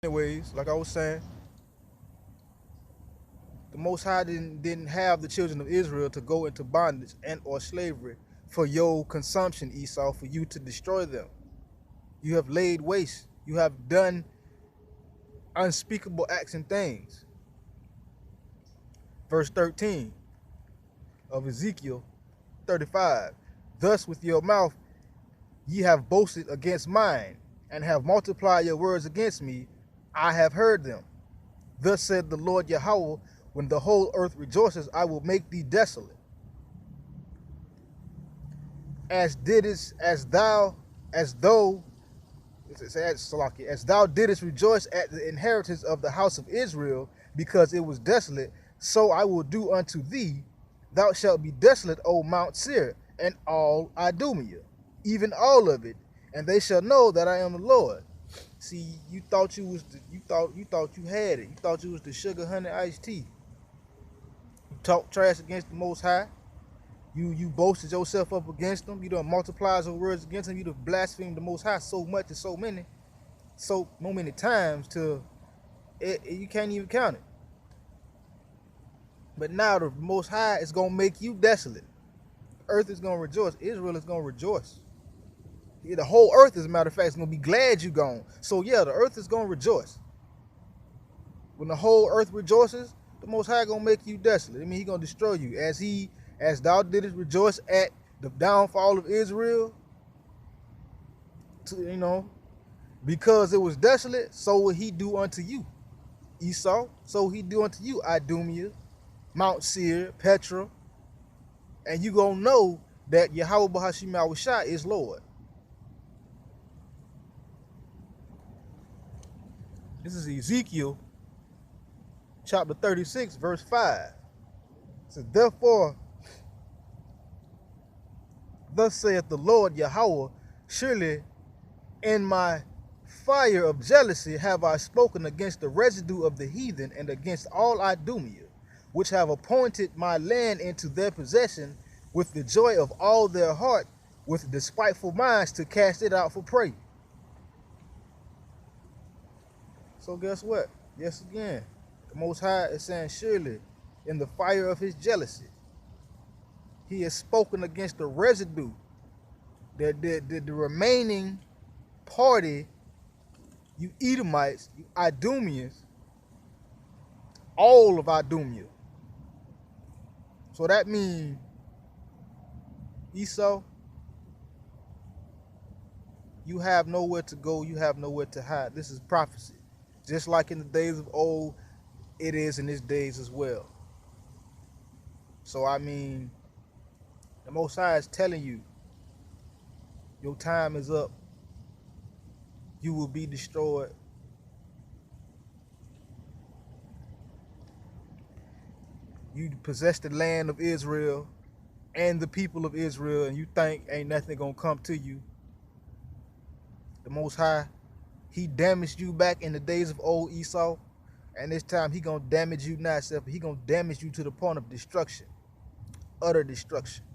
Anyways, like I was saying, the Most High didn't have the children of Israel to go into bondage and or slavery for your consumption, Esau, for you to destroy them. You have laid waste. You have done unspeakable acts and things. Verse 13 of Ezekiel 35. Thus with your mouth ye have boasted against mine, and have multiplied your words against me. I have heard them. Thus said the Lord Yahweh, when the whole earth rejoices, I will make thee desolate. As thou didst rejoice at the inheritance of the house of Israel, because it was desolate, so I will do unto thee. Thou shalt be desolate, O Mount Seir, and all Idumea, even all of it, and they shall know that I am the Lord. See, you thought you had it. You thought you was the sugar honey iced tea. You talk trash against the Most High. You boasted yourself up against them. You done multiplied your words against them. You done blasphemed the Most High so much and so many times till you can't even count it. But now the Most High is gonna make you desolate. Earth is gonna rejoice. Israel is gonna rejoice. The whole earth, as a matter of fact, is gonna be glad you gone. So yeah, the earth is gonna rejoice. When the whole earth rejoices, the Most High gonna make you desolate. I mean, he gonna destroy you. As thou didst rejoice at the downfall of Israel, because it was desolate, so will he do unto you, Esau. So he do unto you, Idumea, Mount Seir, Petra, and you gonna know that Yahweh Bahashim Yahushua is Lord. This is Ezekiel chapter 36, verse 5. It says, therefore, thus saith the Lord Yahweh, surely in my fire of jealousy have I spoken against the residue of the heathen and against all Idumea, which have appointed my land into their possession with the joy of all their heart, with despiteful minds to cast it out for prey. So guess what? Yes, again, the Most High is saying, surely in the fire of his jealousy, he has spoken against the residue, the remaining party, you Edomites, you Idumeans, all of Idumea. So that means, Esau, you have nowhere to go, you have nowhere to hide. This is prophecy. Just like in the days of old, it is in these days as well. So I mean, the Most High is telling you, your time is up. You will be destroyed. You possess the land of Israel and the people of Israel, and you think ain't nothing gonna come to you. The Most High, he damaged you back in the days of old, Esau, and this time he gonna damage you not self, he gonna damage you to the point of destruction, utter destruction.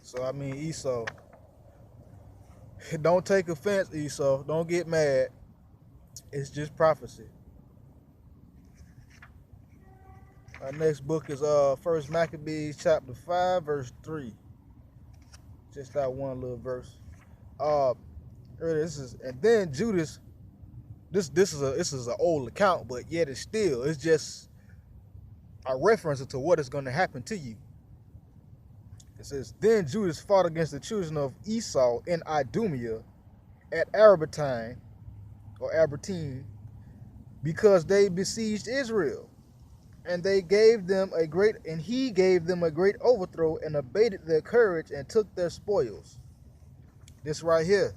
So I mean, Esau, don't take offense, Esau. Don't get mad. It's just prophecy. Our next book is First Maccabees chapter 5, verse 3. Just that one little verse. And then Judas. This is an old account, but yet it's just a reference to what is going to happen to you. It says, then Judas fought against the children of Esau in Idumea at Arbatine, because they besieged Israel, and he gave them a great overthrow, and abated their courage, and took their spoils. This right here,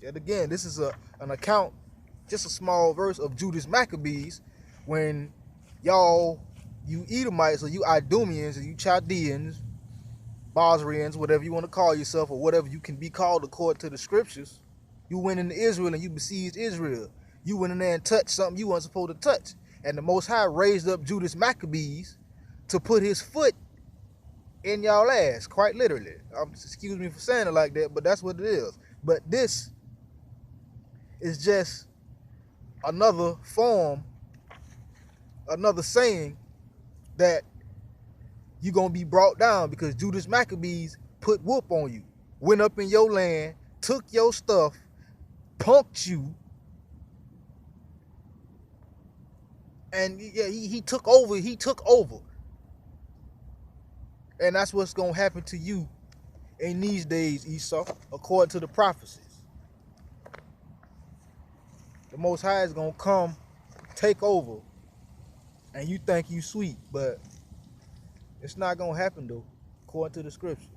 yet again, this is an account, just a small verse of Judas Maccabees, when you Edomites, or you Idumeans, or you Chaldeans, Bosrians, whatever you want to call yourself, or whatever you can be called according to the scriptures, you went into Israel and you besieged Israel. You went in there and touched something you weren't supposed to touch. And the Most High raised up Judas Maccabees to put his foot in y'all ass, quite literally. Excuse me for saying it like that, but that's what it is. But this is just another form, another saying that you're going to be brought down because Judas Maccabees put whoop on you, went up in your land, took your stuff, punked you, and yeah, he took over. He took over. And that's what's going to happen to you in these days, Esau, according to the prophecies. The Most High is going to come, take over, and you think you sweet, but it's not going to happen, though, according to the scriptures.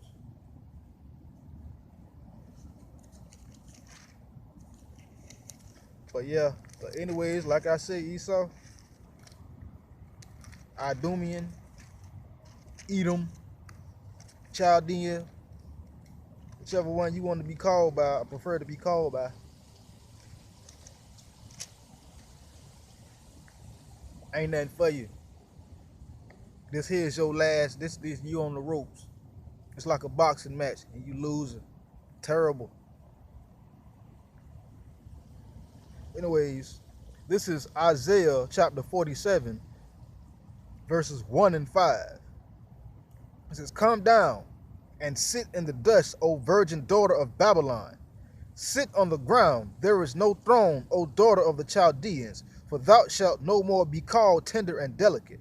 But yeah, but anyways, like I said, Esau, Idumean, Edom, Chaldean, whichever one you want to be called by, I prefer to be called by. Ain't nothing for you. This here's your last, this you on the ropes. It's like a boxing match and you losing. Terrible. Anyways, this is Isaiah chapter 47, verses 1 and 5. It says, "Come down and sit in the dust, O virgin daughter of Babylon. Sit on the ground, there is no throne, O daughter of the Chaldeans, for thou shalt no more be called tender and delicate."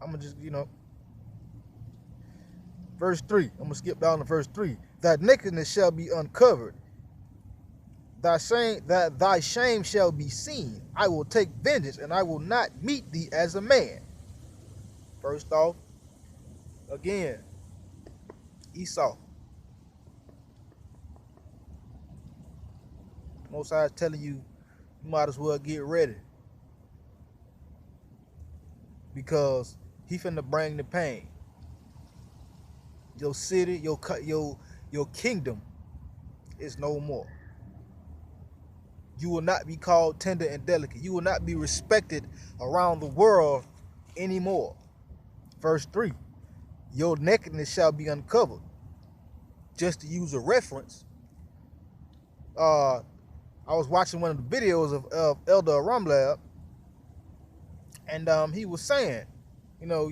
I'm going to just, verse 3. I'm going to skip down to verse 3. "Thy nakedness shall be uncovered. Thy shame shall be seen. I will take vengeance, and I will not meet thee as a man." First off, again, Esau. Most High is telling you, you might as well get ready. Because he finna bring the pain. Your city, your kingdom is no more. You will not be called tender and delicate. You will not be respected around the world anymore. Verse 3, "Your nakedness shall be uncovered." Just to use a reference, I was watching one of the videos of Elder Rumlab, and he was saying, your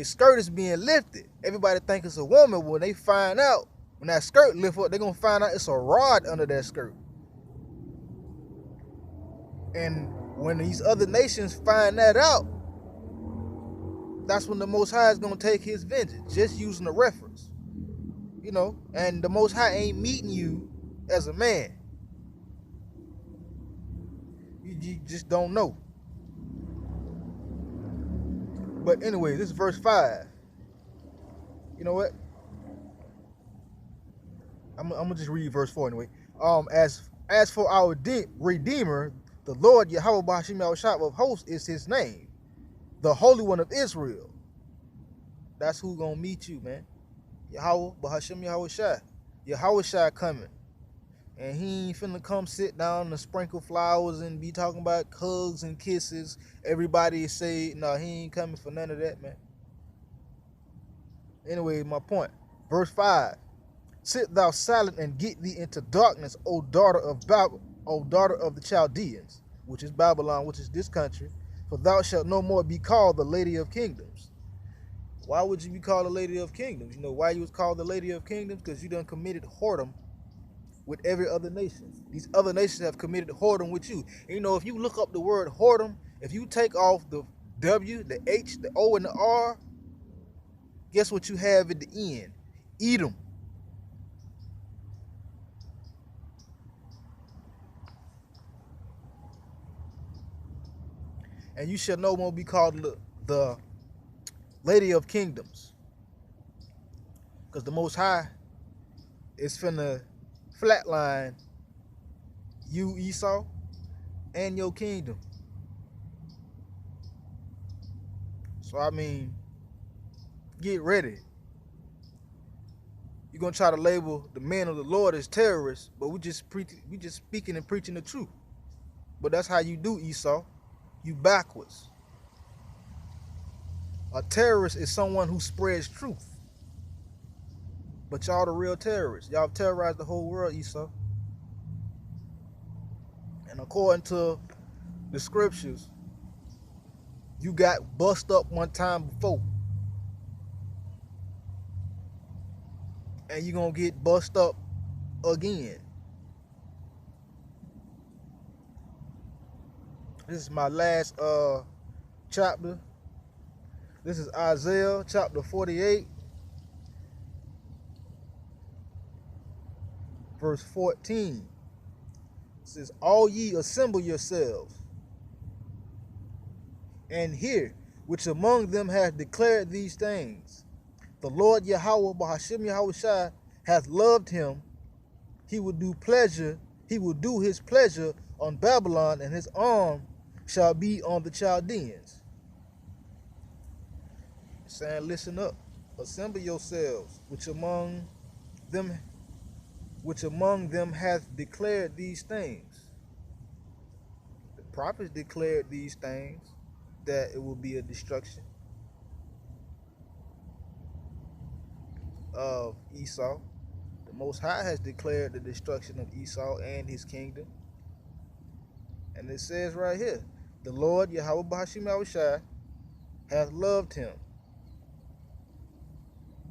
skirt is being lifted. Everybody think it's a woman. When they find out, when that skirt lift up, they're going to find out it's a rod under that skirt. And when these other nations find that out, that's when the Most High is going to take his vengeance, just using a reference. And the Most High ain't meeting you as a man. You just don't know. But anyway, this is verse 5. You know what? I'm gonna just read verse 4 anyway. As for our Redeemer, the Lord Yahweh B'Hashem Yahushua of hosts is his name, the Holy One of Israel. That's who gonna meet you, man. Yahweh B'Hashem Yahushua. Yahushua coming. And he ain't finna come sit down and sprinkle flowers and be talking about hugs and kisses. Everybody say, no, he ain't coming for none of that, man. Anyway, my point. Verse 5. "Sit thou silent and get thee into darkness, O daughter of the Chaldeans," which is Babylon, which is this country, "for thou shalt no more be called the Lady of Kingdoms." Why would you be called the Lady of Kingdoms? You know why you was called the Lady of Kingdoms? Because you done committed whoredom with every other nation. These other nations have committed whoredom with you. And if you look up the word whoredom, if you take off the W, the H, the O, and the R, guess what you have at the end? Edom. "And you shall no more be called the Lady of Kingdoms." Because the Most High is finna flatline you, Esau, and your kingdom. So I mean, get ready. You're gonna try to label the men of the Lord as terrorists, but we just speaking and preaching the truth. But that's how you do, Esau. You backwards. A terrorist is someone who spreads truth. But y'all the real terrorists. Y'all terrorized the whole world, Esau. And according to the scriptures, you got bust up one time before. And you're going to get bust up again. This is my last chapter. This is Isaiah chapter 48, verse 14. It says, all ye assemble yourselves, and hear, which among them hath declared these things. The Lord Yahweh, Bahashim Yahushai, hath loved him. He will do his pleasure on Babylon, and his arm shall be on the Chaldeans. Saying, listen up, assemble yourselves, which among them hath declared these things. The prophets declared these things, that it will be a destruction of Esau. The Most High has declared the destruction of Esau and his kingdom. And it says right here, the Lord Yahweh Bahashim Yahushai hath loved him,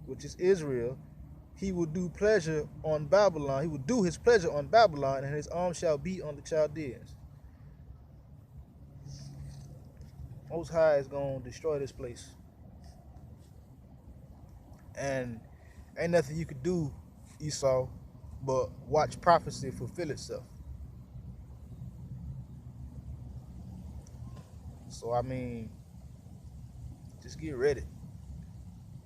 which is Israel. He will do pleasure on Babylon. He will do his pleasure on Babylon, and his arm shall be on the Chaldeans. Most High is going to destroy this place. And ain't nothing you could do, Esau, but watch prophecy fulfill itself. So, I mean, just get ready.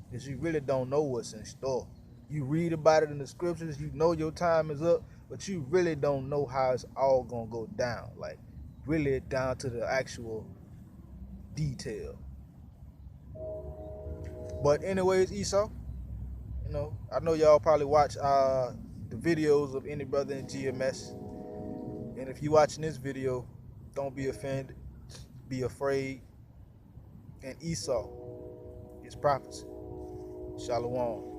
Because you really don't know what's in store. You read about it in the scriptures, you know your time is up, but you really don't know how it's all going to go down. Like, really down to the actual detail. But anyways, Esau, I know y'all probably watch the videos of any brother in GMS. And if you're watching this video, don't be offended, be afraid. And Esau is prophecy. Shalom.